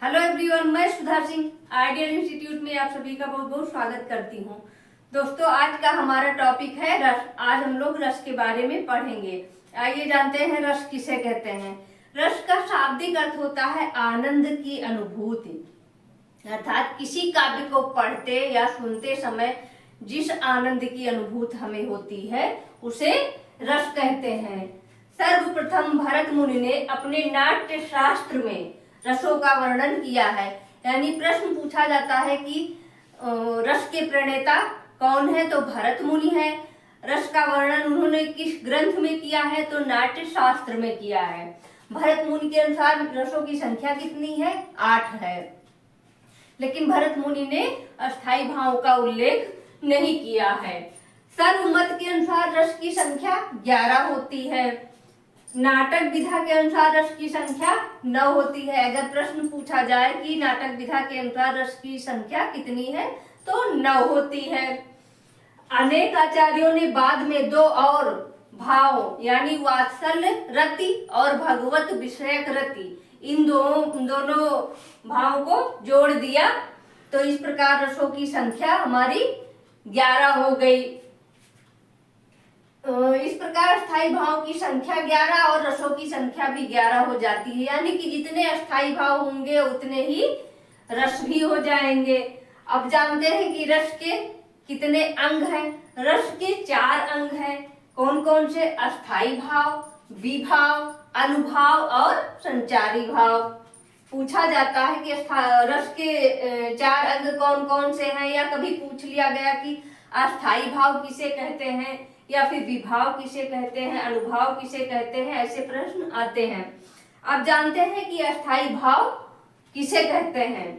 Hello everyone, मैं Sudha Singh ideal institute में आप सभी का बहुत बहुत स्वागत करती हूँ। दोस्तों, आज का हमारा टॉपिक है रस। आज हम लोग रस के बारे में पढ़ेंगे। आइए जानते हैं रस किसे कहते हैं। रस का शाब्दिक अर्थ होता है आनंद की अनुभूति, अर्थात किसी काव्य को पढ़ते या सुनते समय जिस आनंद की अनुभूति हमें होती है उसे रस कहते हैं। सर्वप्रथम भरत मुनि ने अपने नाट्य शास्त्र में रसों का वर्णन किया है। यानी प्रश्न पूछा जाता है कि रस के प्रणेता कौन है, तो भरत मुनि है। रस का वर्णन उन्होंने किस ग्रंथ में किया है, तो नाट्य शास्त्र में किया है। भरत मुनि के अनुसार रसों की संख्या कितनी है? 8 है। लेकिन भरत मुनि ने अस्थाई भाव का उल्लेख नहीं किया है। सर्वमत के अनुसार रस की संख्या 11 होती है। नाटक विधा के अनुसार रस की संख्या 9 होती है। अगर प्रश्न पूछा जाए कि नाटक विधा के अनुसार रस की संख्या कितनी है, तो 9 होती है। अनेक आचार्यों ने बाद में 2 और भाव यानी वात्सल्य रति और भगवत विषयक रति, इन दोनों भाव को जोड़ दिया, तो इस प्रकार रसों की संख्या हमारी 11 हो गई। इस प्रकार अस्थाई भाव की संख्या 11 और रसों की संख्या भी 11 हो जाती है। यानी कि जितने अस्थाई भाव होंगे उतने ही रस भी हो जाएंगे। अब जानते हैं कि रस के कितने अंग हैं। रस के 4 अंग हैं। कौन कौन से? अस्थाई भाव, विभाव, अनुभाव और संचारी भाव। पूछा जाता है कि रस के 4 अंग कौन कौन से हैं, या कभी पूछ लिया गया कि अस्थाई भाव किसे कहते हैं, या फिर विभाव किसे कहते हैं, अनुभाव किसे कहते हैं, ऐसे प्रश्न आते हैं। अब जानते हैं कि अस्थाई भाव किसे कहते हैं।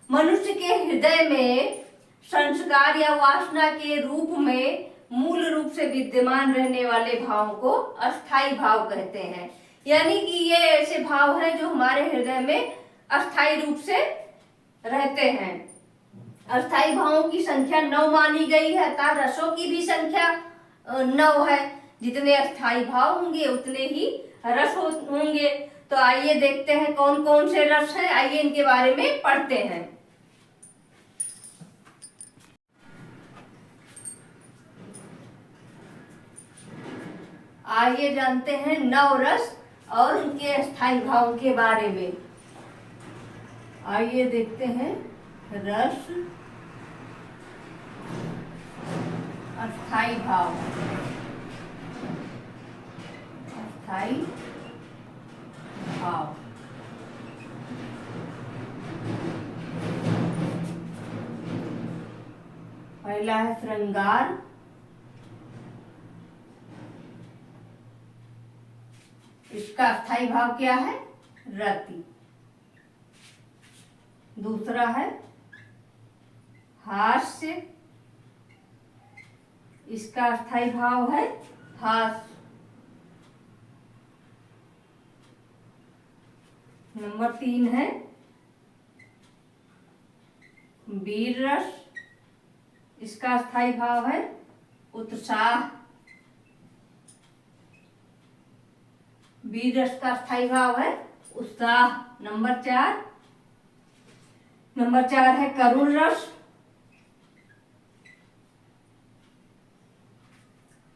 मनुष्य के हृदय में संस्कार या वासना के रूप में मूल रूप से विद्यमान रहने वाले भाव को अस्थाई भाव कहते हैं। यानी कि ये ऐसे भाव हैं जो हमारे हृदय में अस्थाई रूप से रहते हैं। अस्थाई भावों की संख्या 9 मानी गई है, अर्थात रसों की भी संख्या 9 है। जितने अस्थाई भाव होंगे उतने ही रस होंगे। तो आइए देखते हैं कौन कौन से रस हैं। आइए इनके बारे में पढ़ते हैं। आइए जानते हैं 9 रस और उनके अस्थाई भाव के बारे में। आइए देखते हैं रस, अस्थाई भाव, अस्थाई भाव। पहला है श्रृंगार, इसका अस्थाई भाव क्या है? रति। दूसरा है हास्य, इसका अस्थाई भाव है हास। नंबर 3 है वीर रस, इसका अस्थाई भाव है उत्साह। वीर रस का अस्थाई भाव है उत्साह। नंबर 4 है करुण रस,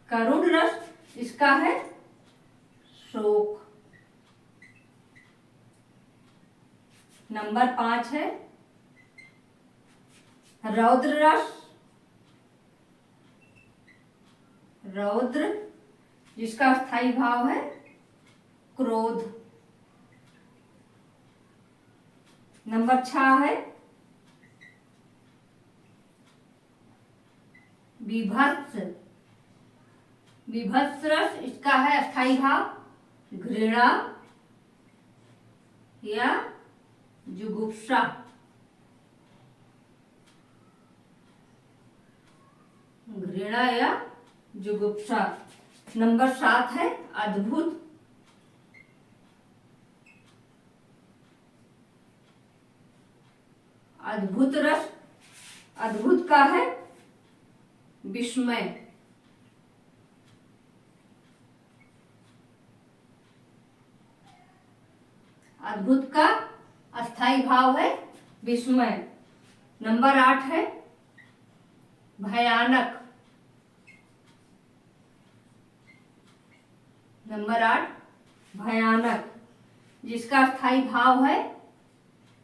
करुण रस इसका है शोक। नंबर 5 है रौद्र रस, रौद्र जिसका अस्थाई भाव है क्रोध। नंबर 6 है विभत्स, विभत्स रस इसका है अस्थाई भाव घृणा या जुगुप्सा। घृणा या जुगुप्सा। नंबर 7 है अद्भुत, अद्भुत रस, अद्भुत का है विस्मय। अद्भुत का अस्थाई भाव है विस्मय। नंबर 8 है भयानक। नंबर 8 भयानक, जिसका अस्थाई भाव है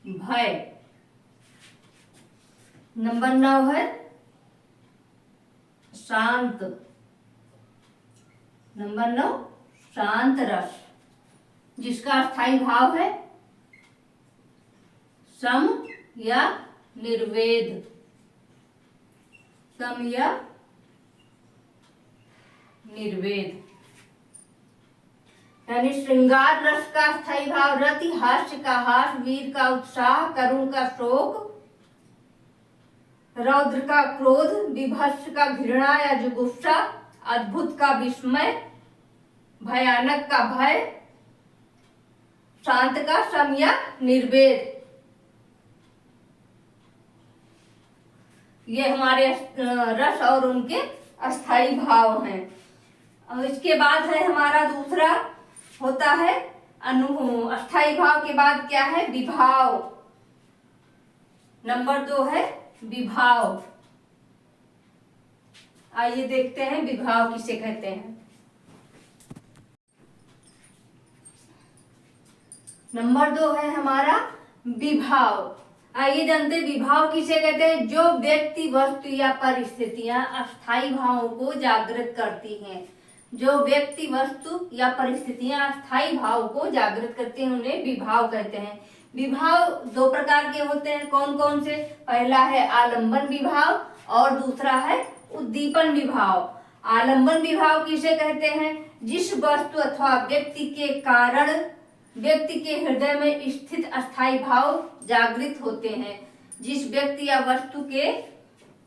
भय। नंबर 9 है शांत। नंबर 9 शांत रस, जिसका अस्थाई भाव है सम या निर्वेद। सम या निर्वेद, यानी श्रृंगार रस का अस्थाई भाव रति, हास्य का हास, वीर का उत्साह, करुण का शोक, रौद्र का क्रोध, विभत्स का घृणा या जुगुप्सा, अद्भुत का विस्मय, भयानक का भय, शांत का सम या निर्वेद। ये हमारे रस और उनके अस्थाई भाव हैं। और इसके बाद है हमारा दूसरा होता है अस्थाई भाव के बाद क्या है विभाव। नंबर 2 है विभाव। आइए देखते हैं विभाव किसे कहते हैं। नंबर 2 है हमारा विभाव। आइए जानते हैं विभाव किसे कहते हैं। जो व्यक्ति वस्तु या परिस्थितियां अस्थाई भावों को जागृत करती हैं। जो व्यक्ति वस्तु या परिस्थितियां अस्थाई भाव को जागृत करते हैं उन्हें विभाव कहते हैं। विभाव 2 प्रकार के होते हैं। कौन कौन से? पहला है आलंबन विभाव और दूसरा है उद्दीपन विभाव। आलंबन विभाव किसे कहते हैं? जिस वस्तु अथवा व्यक्ति के कारण व्यक्ति के हृदय में स्थित अस्थाई भाव जागृत होते हैं। जिस व्यक्ति या वस्तु के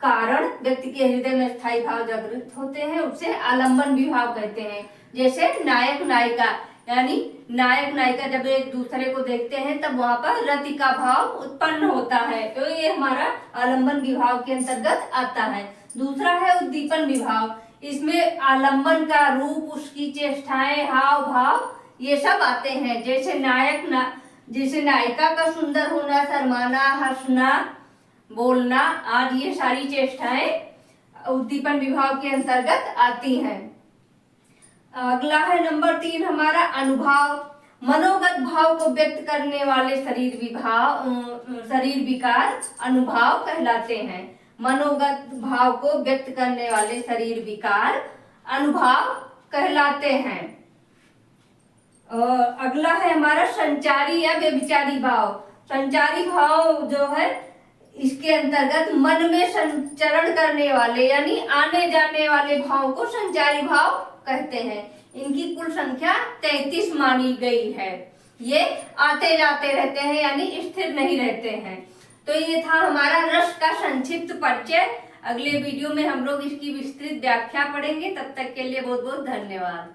कारण व्यक्ति के हृदय में स्थायी भाव जागृत होते हैं उसे आलंबन विभाव कहते हैं। जैसे नायक नायिका, यानी नायक नायिका जब एक दूसरे को देखते हैं तब वहां पर रति का भाव उत्पन्न होता है, तो ये हमारा आलंबन विभाव के अंतर्गत आता है। दूसरा है उद्दीपन विभाव। इसमें आलंबन का रूप, उसकी चेष्टाएं, हाव भाव ये सब आते हैं। जैसे जैसे नायिका का सुंदर होना, शर्माना, हंसना, बोलना आदि ये सारी चेष्टाएं उद्दीपन विभाव के अंतर्गत आती हैं। अगला है नंबर 3 हमारा अनुभाव। मनोगत भाव को व्यक्त करने वाले शरीर विकार अनुभाव कहलाते हैं। मनोगत भाव को व्यक्त करने वाले शरीर विकार अनुभाव कहलाते हैं। और अगला है हमारा संचारी या व्यभिचारी भाव। संचारी भाव जो है इसके अंतर्गत मन में संचरण करने वाले यानी आने जाने वाले भाव को संचारी भाव कहते हैं। इनकी कुल संख्या 33 मानी गई है। ये आते जाते रहते हैं यानी स्थिर नहीं रहते हैं। तो ये था हमारा रस का संक्षिप्त परिचय। अगले वीडियो में हम लोग इसकी विस्तृत व्याख्या पढ़ेंगे। तब तक के लिए बहुत बहुत धन्यवाद।